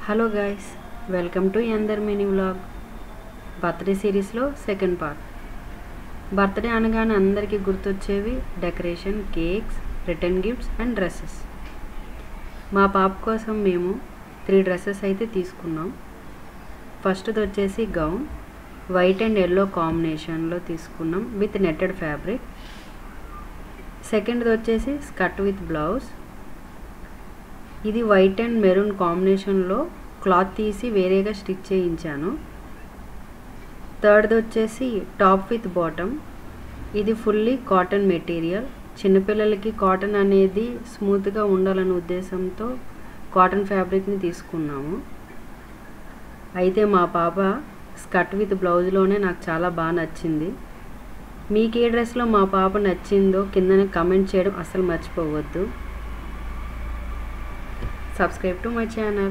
Hello guys, welcome to యందర్ mini vlog. Birthday సిరీస్లో second part. Birthday అనగానే అందరికీ గుర్తొచ్చేవి decoration, cakes, return gifts and dresses. మా పాప కోసం మేము 3 డ్రెస్సెస్ అయితే తీసుకున్నాం. ఫస్ట్ది వచ్చేసి గౌన్, వైట్ అండ్ ఎల్లో కాంబినేషన్లో తీసుకున్నాం విత్ నెట్టెడ్ ఫ్యాబ్రిక్. సెకండ్ది వచ్చేసి స్కర్ట్ విత్ బ్లౌజ్. ఇది వైట్ అండ్ మెరూన్ కాంబినేషన్లో క్లాత్ తీసి వేరేగా స్టిచ్ చేయించాను. థర్డ్ది వచ్చేసి టాప్ విత్ బాటమ్. ఇది ఫుల్లీ కాటన్ మెటీరియల్. చిన్నపిల్లలకి కాటన్ అనేది స్మూత్గా ఉండాలనే ఉద్దేశంతో కాటన్ ఫ్యాబ్రిక్ని తీసుకున్నాము. అయితే మా పాప స్కర్ట్ విత్ బ్లౌజ్లోనే నాకు చాలా బాగా నచ్చింది. మీకు ఏ డ్రెస్లో మా పాప నచ్చిందో కింద కమెంట్ చేయడం అస్సలు మర్చిపోవద్దు. Subscribe to my channel.